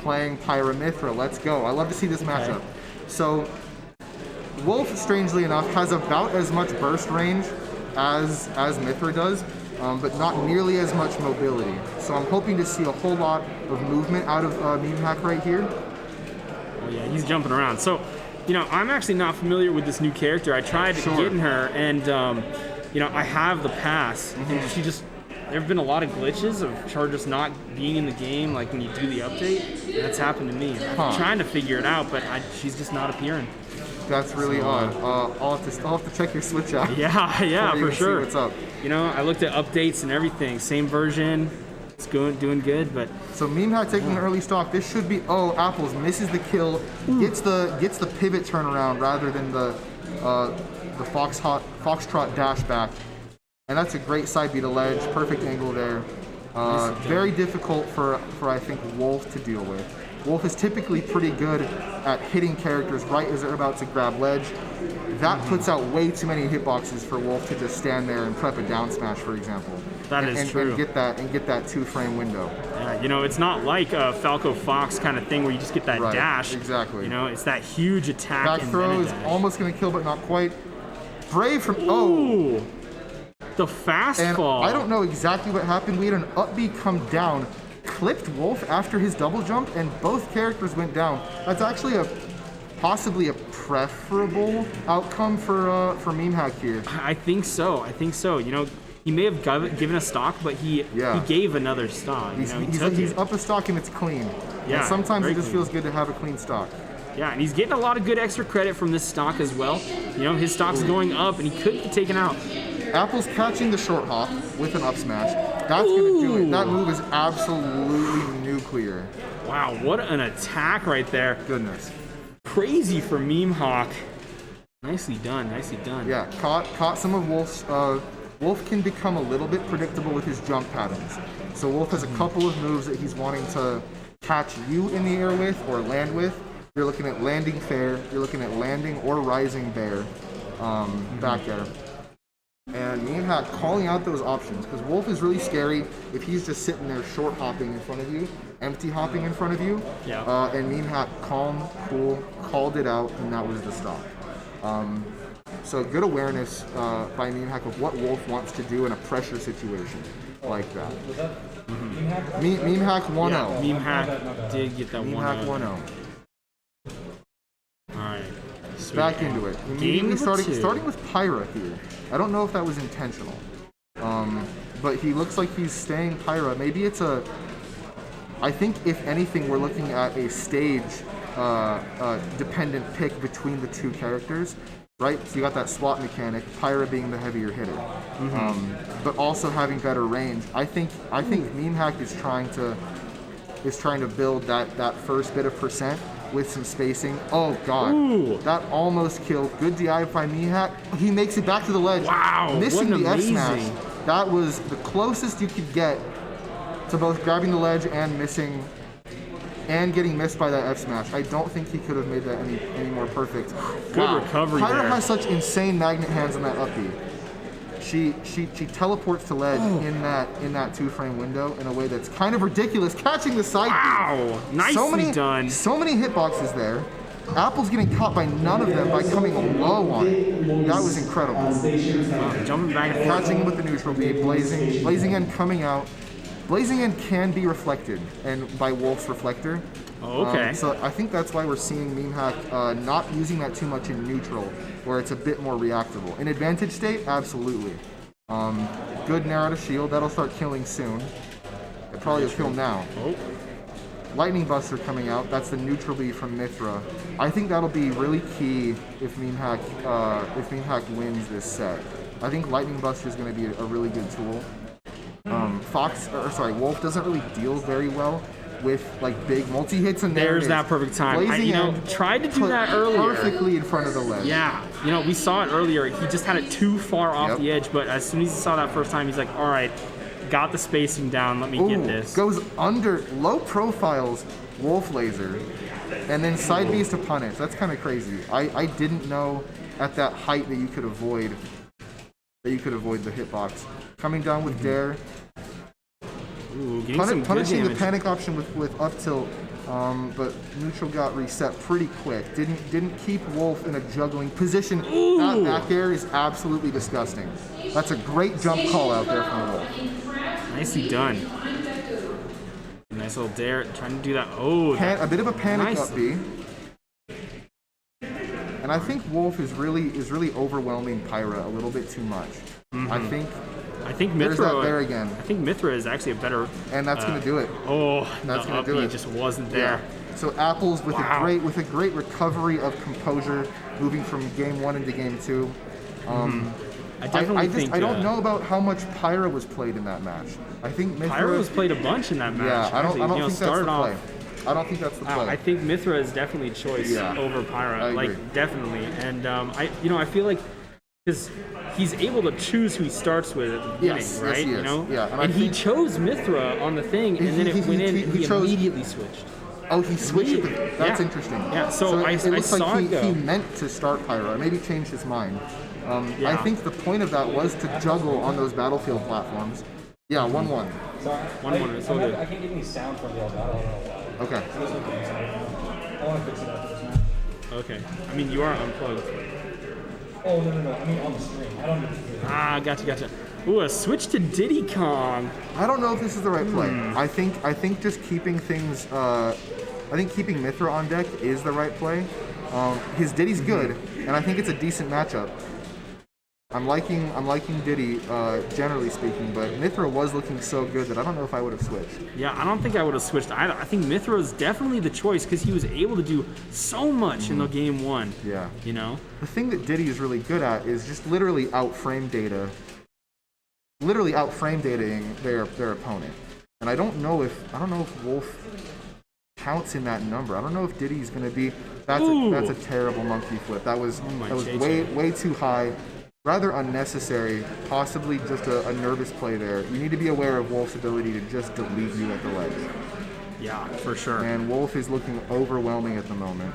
playing Pyra Mithra. Let's go. I love to see this matchup. So Wolf, strangely enough, has about as much burst range as Mithra does, but not nearly as much mobility. So I'm hoping to see a whole lot of movement out of Memehak right here. Oh yeah, he's jumping around. So, you know, I'm actually not familiar with this new character. I tried getting her, and you know, I have the pass, and she just. There have been a lot of glitches of her just not being in the game, like when you do the update. And that's happened to me. I'm trying to figure it out, but she's just not appearing. That's really odd. I'll have to check your Switch out. Yeah, for sure. See what's up. You know, I looked at updates and everything. Same version. It's doing good, but so Memehak taking an early stock. This should be Apples misses the kill, gets the pivot turnaround rather than the foxtrot dash back. And that's a great side B to ledge, perfect angle there. Very difficult for I think Wolf to deal with. Wolf is typically pretty good at hitting characters right as they're about to grab ledge. That puts out way too many hitboxes for Wolf to just stand there and prep a down smash, for example. That is true. And get that 2-frame window. Yeah, you know, it's not like a Falco Fox kind of thing where you just get that dash. Exactly. You know, it's that huge attack. Back throw is almost going to kill, but not quite. Brave from the fast fall. I don't know exactly what happened. We had an up B come down, clipped Wolf after his double jump, and both characters went down. That's actually possibly a preferable outcome for Memehak here. I think so. You know, he may have given a stock, but he gave another stock. He's up a stock and it's clean. Yeah. And sometimes it just clean. feels good to have a clean stock. Yeah, and he's getting a lot of good extra credit from this stock as well. You know, his stock's going up, and he could be taken out. Apple's catching the short hop with an up smash. That's going to do it. That move is absolutely nuclear. Wow, what an attack right there. Goodness. Crazy for Memehak. Nicely done. Yeah, caught some of Wolf's. Wolf can become a little bit predictable with his jump patterns. So Wolf has a couple of moves that he's wanting to catch you in the air with or land with. You're looking at landing fair. You're looking at landing or rising bear back air. And Memehak calling out those options, because Wolf is really scary if he's just sitting there short hopping in front of you, empty hopping in front of you. Yeah. And Memehak, calm, cool, called it out, and that was the stop. So good awareness by Memehak of what Wolf wants to do in a pressure situation like that. Memehak 1-0. Yeah, Memehak did get that 1-0. Memehak 1-0. All right. Sweet. Back into it. Immediately starting with Pyra here. I don't know if that was intentional, but he looks like he's staying Pyra. Maybe it's I think if anything, we're looking at a stage dependent pick between the two characters, right? So you got that swap mechanic, Pyra being the heavier hitter, but also having better range. I think Memehak is trying to build that first bit of percent with some spacing. Oh god. Ooh. That almost killed. Good DI by Memehak. He makes it back to the ledge. Wow. Missing what the F amazing. smash. That was the closest you could get to both grabbing the ledge and missing and getting missed by that F smash. I don't think he could have made that any more perfect. Good recovery Pyra there. has such insane magnet hands on that up B. She teleports to ledge in that 2-frame window in a way that's kind of ridiculous. Catching the side. Wow, nicely done. So many hitboxes there. Apple's getting caught by none of them by coming low on it. That was incredible. Jumping back and forth. Catching him with the neutral B, blazing end coming out. Blazing end can be reflected and by Wolf's reflector. Oh, okay. So I think that's why we're seeing Memehak not using that too much in neutral, where it's a bit more reactable. In advantage state, absolutely. Good Nair out of shield. That'll start killing soon. It probably will kill now. Oh. Lightning Buster coming out. That's the neutral B from Mithra. I think that'll be really key if Memehak wins this set. I think Lightning Buster is going to be a really good tool. Wolf doesn't really deal very well with like big multi-hits, and there's that perfect time. Tried to do that earlier. Perfectly in front of the ledge. Yeah, we saw it earlier. He just had it too far off the edge, but as soon as he saw that first time, he's like, all right, got the spacing down, let me get this. Goes under, low profiles, Wolf laser, and then side B's to punish. That's kind of crazy. I didn't know at that height that you could avoid the hitbox. Coming down with Dare. Ooh, Punishing the panic option with up tilt But neutral got reset pretty quick. Didn't keep Wolf in a juggling position. Ooh. That back air is absolutely disgusting. That's a great jump call out there from Wolf. Nicely done. Nice little dare, trying to do that. Oh, A bit of a panic nice. up B. And I think Wolf is really overwhelming Pyra a little bit too much. Mm-hmm. I think there's that Mithra. there again. I think Mithra is actually a better. And that's gonna do it. Oh, That's the gonna do up B it. just wasn't there. So Apples with Wow. a great recovery of composure, moving from game 1 into game 2. I definitely think. I don't know about how much Pyra was played in that match. I think Mithra Pyra was played a bunch in that match. Yeah, I don't actually. think that's the started play. off. I don't think that's the play. I think Mithra is definitely a choice over Pyra. I agree. Like definitely, and I feel like because he's able to choose who he starts with at the beginning, Yes, right? he is. You know, Yeah, and he chose Mithra on the thing, and then it went in, and he chose- immediately switched. Oh, he switched it. That's Yeah. interesting. Yeah, so I looks saw like it go. he meant to start Pyra. Maybe changed his mind. I Yeah. think the point of that was to juggle on those battlefield platforms. Yeah, 1-1. Sorry, 1-1, it's all good. I can't get any sound from the other battle. I don't know why. Okay. I want to fix it after this match. Okay, I mean you are unplugged. Oh, no. I mean on the stream. I don't need to hear it. Ah, gotcha. Ooh, a switch to Diddy Kong. I don't know if this is the right play. I think just keeping things. I think keeping Mithra on deck is the right play. His Diddy's good, and I think it's a decent matchup. I'm liking Diddy, generally speaking, but Mithra was looking so good that I don't know if I would have switched. Yeah, I don't think I would have switched either. I think Mithra is definitely the choice because he was able to do so much in the game 1. Yeah. You know? The thing that Diddy is really good at is just literally outframe dataing their opponent. And I don't know if Wolf counts in that number. I don't know if Diddy's going to be. That's a terrible monkey flip. That was way too high. Rather unnecessary, possibly just a nervous play there. You need to be aware of Wolf's ability to just delete you at the ledge. Yeah, for sure. And Wolf is looking overwhelming at the moment.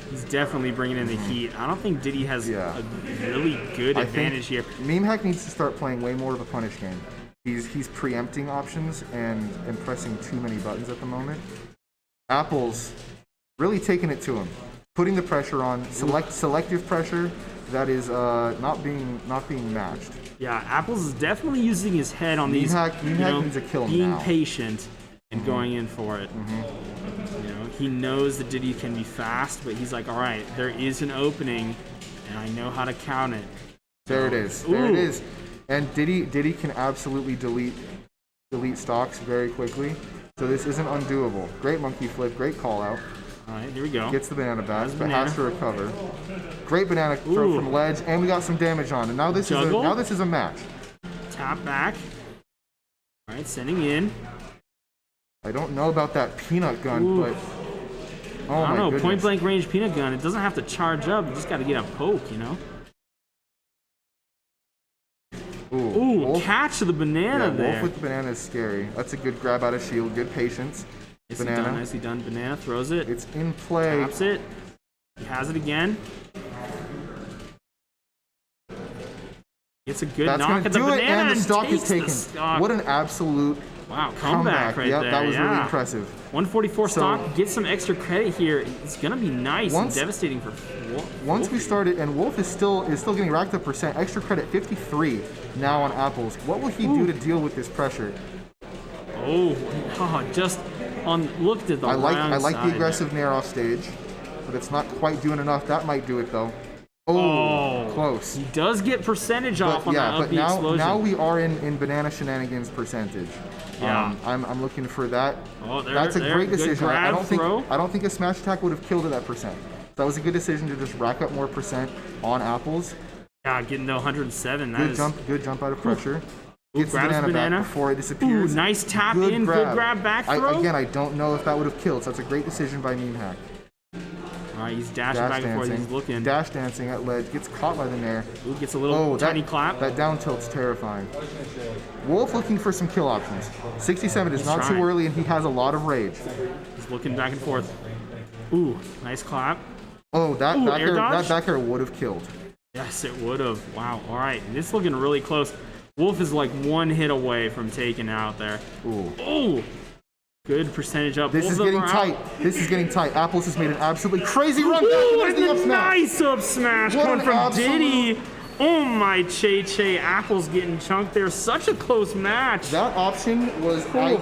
He's definitely bringing in the heat. I don't think Diddy has a really good advantage here. Memehak needs to start playing way more of a punish game. He's preempting options and pressing too many buttons at the moment. Apples really taking it to him, putting the pressure on, selective pressure that is not being matched. Yeah, Apples is definitely using his head on these. Memehak needs a kill being now. patient and going in for it. You know, he knows that Diddy can be fast, but he's like, all right, there is an opening, and I know how to count it. There it is. There it is. And Diddy can absolutely delete stocks very quickly. So this isn't undoable. Great monkey flip, great call out. All right, here we go. Gets the banana back, but banana. has to recover. Great banana throw from ledge, and we got some damage on. And now this is a match. Tap back. All right, sending in. I don't know about that peanut gun, but oh I my don't know, goodness. point blank range peanut gun. It doesn't have to charge up. You just got to get a poke, you know. Ooh, Wolf, catch the banana there. Wolf with the banana is scary. That's a good grab out of shield. Good patience. Nicely done. Banana throws it. It's in play. Taps it. He has it again. Gets a good That's knock gonna at the do it, banana and the stock is takes the taken. stock. What an absolute comeback right Yep, there. that was really yeah. impressive. 144 So- stock. Get some extra credit here. It's gonna be nice and devastating for Once we started, and Wolf is still getting racked up percent. Extra credit 53 now on Apples. What will he do to deal with this pressure? Just on looked at the I like side the aggressive nair off stage, but it's not quite doing enough. That might do it though. Oh, close. He does get percentage off on that up but B explosion. now we are in banana shenanigans percentage. Yeah. I'm looking for that. Oh, That's a great good decision. grab, I don't think a smash attack would have killed at that percent. That was a good decision to just rack up more percent on Apples. Yeah, getting to 107. Good jump out of pressure. Gets the grabs banana, banana. back before it disappears. Ooh, nice tap in. Good grab back throw. I don't know if that would have killed. So that's a great decision by Memehak. All right, he's dashing back and forth. He's looking. Dash dancing at ledge. Gets caught by the nair. Ooh, gets a little tiny clap. That down tilt's terrifying. Wolf looking for some kill options. 67 is not too early, and he has a lot of rage. He's looking back and forth. Ooh, nice clap. Oh, that back air would have killed. Yes, it would have. Wow. All right, this is looking really close. Wolf is like one hit away from taking out there. Ooh. Oh, Good percentage up. This Both is of them getting are tight. out. This is getting tight. Apples has made an absolutely crazy run. Ooh, There's and the up a smash. nice up smash What coming an from absolute- Diddy. Oh my Che. Apple's getting chunked there. Such a close match. That option was ideal.